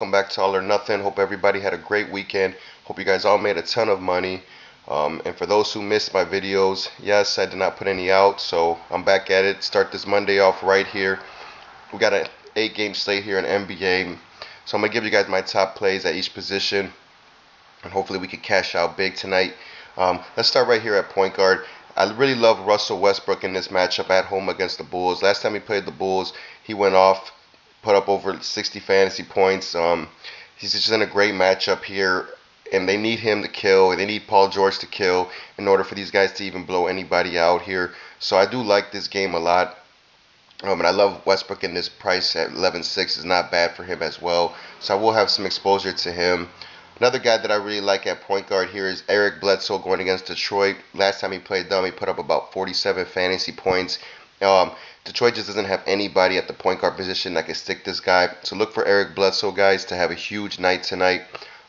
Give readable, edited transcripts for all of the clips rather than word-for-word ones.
Welcome back to All or Nothing. Hope everybody had a great weekend. Hope you guys all made a ton of money. And for those who missed my videos, yes, I did not put any out, so I'm back at it. Start this Monday off right here. We got an 8-game slate here in NBA. So I'm going to give you guys my top plays at each position, and hopefully we can cash out big tonight. Let's start right here at point guard. I really love Russell Westbrook in this matchup at home against the Bulls. Last time he played the Bulls, he went off, put up over 60 fantasy points. He's just in a great matchup here, and they need him to kill. They need Paul George to kill in order for these guys to even blow anybody out here. So I do like this game a lot. And I love Westbrook in this price at 11.6 is not bad for him as well. So I will have some exposure to him. Another guy that I really like at point guard here is Eric Bledsoe going against Detroit. Last time he played them, he put up about 47 fantasy points. Detroit just doesn't have anybody at the point guard position that can stick this guy. So look for Eric Bledsoe, guys, to have a huge night tonight.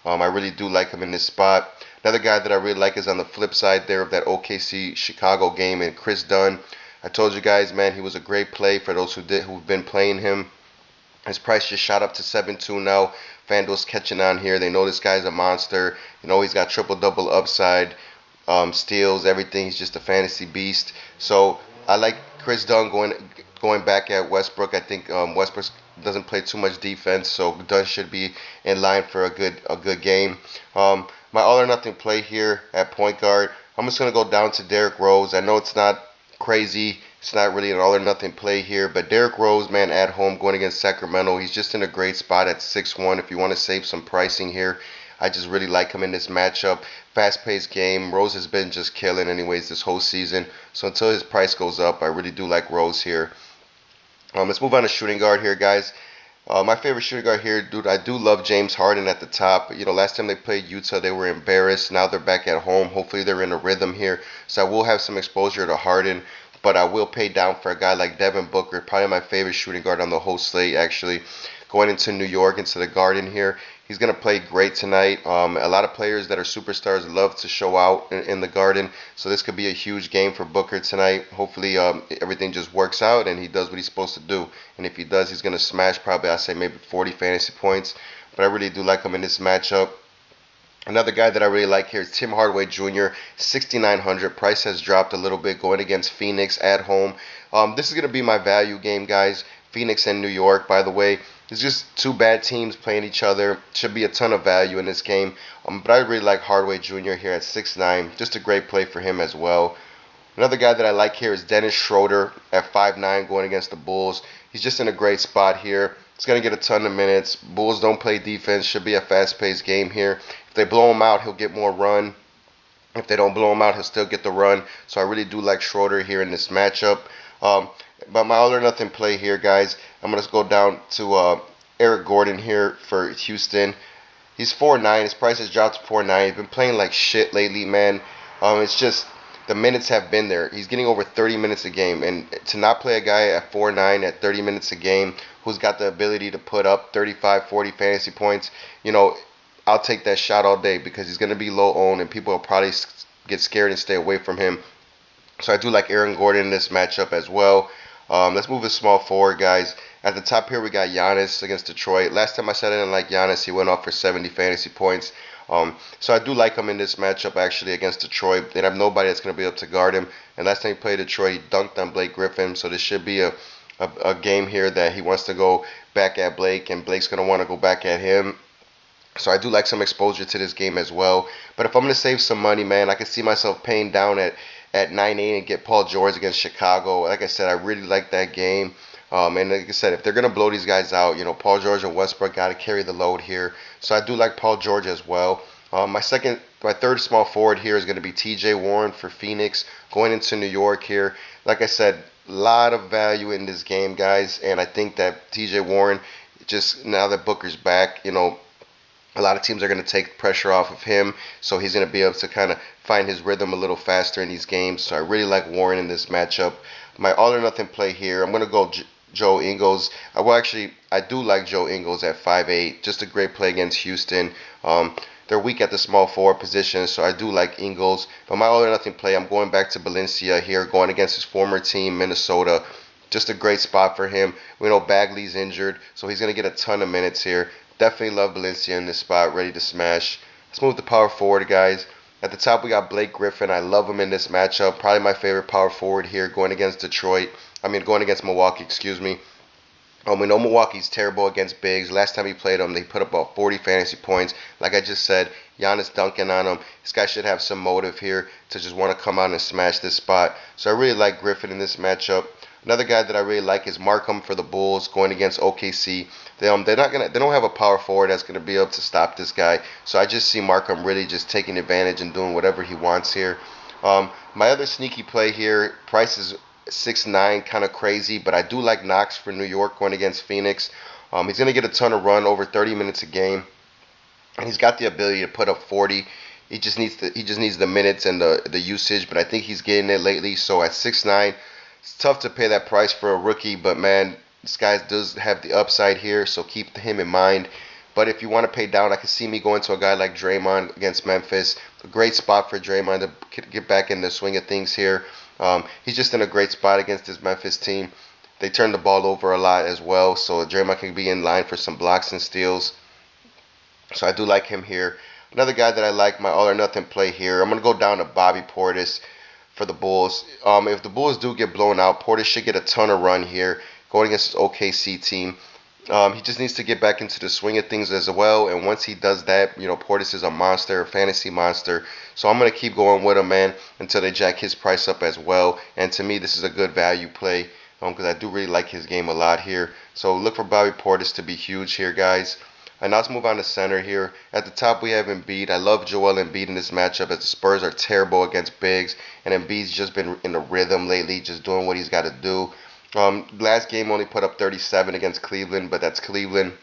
I really do like him in this spot. Another guy that I really like is on the flip side there of that OKC Chicago game, and Chris Dunn. I told you guys, man, he was a great play for those who've been playing him. His price just shot up to 7.2 now. FanDuel's catching on here. They know this guy's a monster. You know, he's got triple-double upside, steals, everything. He's just a fantasy beast. So I like Chris Dunn going back at Westbrook. I think Westbrook doesn't play too much defense, so Dunn should be in line for a good game. My all or nothing play here at point guard. I'm just gonna go down to Derrick Rose. I know it's not crazy. It's not really an all or nothing play here, but Derrick Rose, man, at home going against Sacramento, he's just in a great spot at 6-1. If you want to save some pricing here, I just really like him in this matchup. Fast-paced game. Rose has been just killing anyways this whole season. So until his price goes up, I really do like Rose here. Let's move on to shooting guard here, guys. My favorite shooting guard here, dude, I do love James Harden at the top. You know, last time they played Utah, they were embarrassed. Now they're back at home. Hopefully they're in a rhythm here. So I will have some exposure to Harden, but I will pay down for a guy like Devin Booker, probably my favorite shooting guard on the whole slate, actually. Going into New York, into the Garden here. He's going to play great tonight. A lot of players that are superstars love to show out in the Garden, so this could be a huge game for Booker tonight. Hopefully everything just works out and he does what he's supposed to do. And if he does, he's going to smash probably, I'd say maybe 40 fantasy points. But I really do like him in this matchup. Another guy that I really like here is Tim Hardaway Jr. 6,900. Price has dropped a little bit going against Phoenix at home. This is going to be my value game, guys. Phoenix and New York, by the way. It's just two bad teams playing each other. Should be a ton of value in this game. But I really like Hardaway Jr. here at 6'9". Just a great play for him as well. Another guy that I like here is Dennis Schroeder at 5'9", going against the Bulls. He's just in a great spot here. He's going to get a ton of minutes. Bulls don't play defense. Should be a fast-paced game here. If they blow him out, he'll get more run. If they don't blow him out, he'll still get the run. So I really do like Schroeder here in this matchup. But my all or nothing play here, guys, I'm going to go down to Eric Gordon here for Houston. He's 4'9". His price has dropped to 4'9". He's been playing like shit lately, man. It's just the minutes have been there. He's getting over 30 minutes a game. And to not play a guy at 4'9" at 30 minutes a game who's got the ability to put up 35, 40 fantasy points, you know, I'll take that shot all day because he's going to be low owned and people will probably get scared and stay away from him. So I do like Aaron Gordon in this matchup as well. Let's move to small forward, guys. At the top here, we got Giannis against Detroit. Last time I said I didn't like Giannis, he went off for 70 fantasy points. So I do like him in this matchup, actually, against Detroit. They have nobody that's going to be able to guard him. And last time he played Detroit, he dunked on Blake Griffin. So this should be a game here that he wants to go back at Blake, and Blake's going to want to go back at him. So I do like some exposure to this game as well. But if I'm going to save some money, man, I can see myself paying down at 9.8 and get Paul George against Chicago. Like I said, I really like that game. And like I said, if they're going to blow these guys out, you know, Paul George and Westbrook got to carry the load here. So I do like Paul George as well. My third small forward here is going to be T.J. Warren for Phoenix going into New York here. Like I said, a lot of value in this game, guys. And I think that T.J. Warren, just now that Booker's back, you know, a lot of teams are going to take pressure off of him, so he's going to be able to kind of find his rhythm a little faster in these games. So I really like Warren in this matchup. My all or nothing play here, I'm going to go Joe Ingles. I do like Joe Ingles at 5'8". Just a great play against Houston. They're weak at the small forward position, so I do like Ingles. But my all or nothing play, I'm going back to Valencia here, going against his former team, Minnesota. Just a great spot for him. We know Bagley's injured, so he's going to get a ton of minutes here. Definitely love Valencia in this spot, ready to smash. Let's move to power forward, guys. At the top, we got Blake Griffin. I love him in this matchup. Probably my favorite power forward here, going against Detroit. Going against Milwaukee, excuse me. We know Milwaukee's terrible against bigs. Last time he played them, they put up about 40 fantasy points. Like I just said, Giannis dunking on him. This guy should have some motive here to just want to come out and smash this spot. So I really like Griffin in this matchup. Another guy that I really like is Markham for the Bulls going against OKC. They don't have a power forward that's gonna be able to stop this guy. So I just see Markham really just taking advantage and doing whatever he wants here. My other sneaky play here, price is 6'9", kind of crazy, but I do like Knox for New York going against Phoenix. He's going to get a ton of run, over 30 minutes a game, and he's got the ability to put up 40. He just needs the minutes and the usage, but I think he's getting it lately. So at 6'9", it's tough to pay that price for a rookie, but man, this guy does have the upside here, so keep him in mind. But if you want to pay down, I can see me going to a guy like Draymond against Memphis. A great spot for Draymond to get back in the swing of things here. He's just in a great spot against this Memphis team. They turn the ball over a lot as well, so Draymond can be in line for some blocks and steals. So I do like him here. Another guy that I like, my all or nothing play here, I'm going to go down to Bobby Portis for the Bulls. If the Bulls do get blown out, Portis should get a ton of run here going against this OKC team. He just needs to get back into the swing of things as well, and once he does that, Portis is a monster, a fantasy monster. So I'm going to keep going with him, man, until they jack his price up as well. And to me, this is a good value play because I do really like his game a lot here. So look for Bobby Portis to be huge here, guys. And now let's move on to center here. At the top, we have Embiid. I love Joel Embiid in this matchup as the Spurs are terrible against bigs, and Embiid's just been in the rhythm lately, just doing what he's got to do. Last game only put up 37 against Cleveland, but that's Cleveland.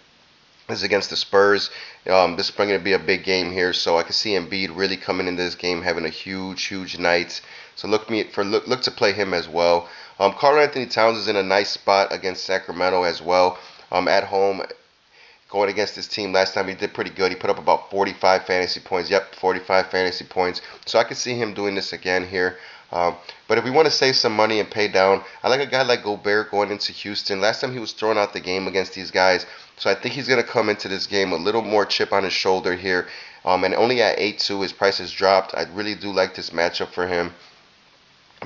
This is against the Spurs. This is going to be a big game here, so I can see Embiid really coming into this game, having a huge night. So look to play him as well. Karl Anthony Towns is in a nice spot against Sacramento as well. At home, going against this team last time he did pretty good. He put up about 45 fantasy points. Yep, 45 fantasy points. So I could see him doing this again here. But if we want to save some money and pay down, I like a guy like Gobert going into Houston. Last time he was throwing out the game against these guys, so I think he's going to come into this game a little more chip on his shoulder here. And only at 8.2, his price has dropped. I really do like this matchup for him.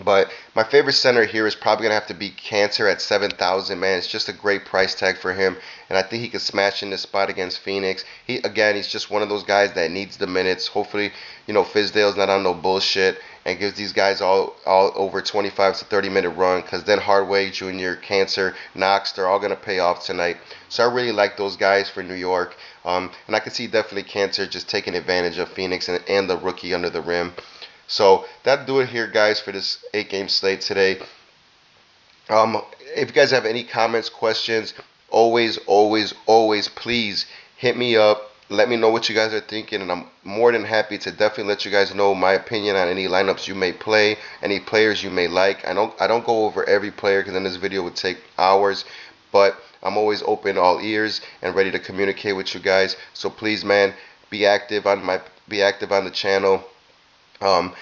But my favorite center here is probably going to have to be Cancer at 7,000, man. It's just a great price tag for him, and I think he could smash in this spot against Phoenix. He's just one of those guys that needs the minutes. Hopefully, Fizdale's not on no bullshit and gives these guys all over 25 to 30-minute run, because then Hardaway Jr., Cancer, Knox, they're all going to pay off tonight. So I really like those guys for New York. And I can see definitely Cancer just taking advantage of Phoenix and the rookie under the rim. So that'll do it here, guys, for this 8-game slate today. If you guys have any comments, questions, always, please hit me up. Let me know what you guys are thinking, and I'm more than happy to definitely let you guys know my opinion on any lineups you may play, any players you may like. I don't go over every player because then this video would take hours, but I'm always open, all ears, and ready to communicate with you guys. So please, man, be active on the channel. And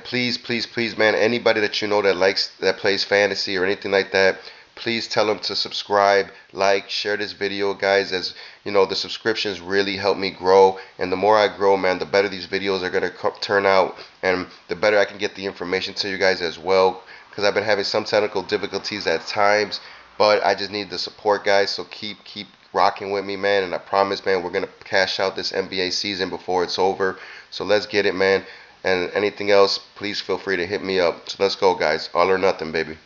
please, man, anybody that you know that plays fantasy or anything like that, please tell them to subscribe, like, share this video, guys, as the subscriptions really help me grow, and the more I grow, man, the better these videos are going to turn out, and the better I can get the information to you guys as well, because I've been having some technical difficulties at times, but I just need the support, guys. So keep rocking with me, man, and I promise, man, we're going to cash out this NBA season before it's over. So let's get it, man. And anything else, please feel free to hit me up. So let's go, guys. All or nothing, baby.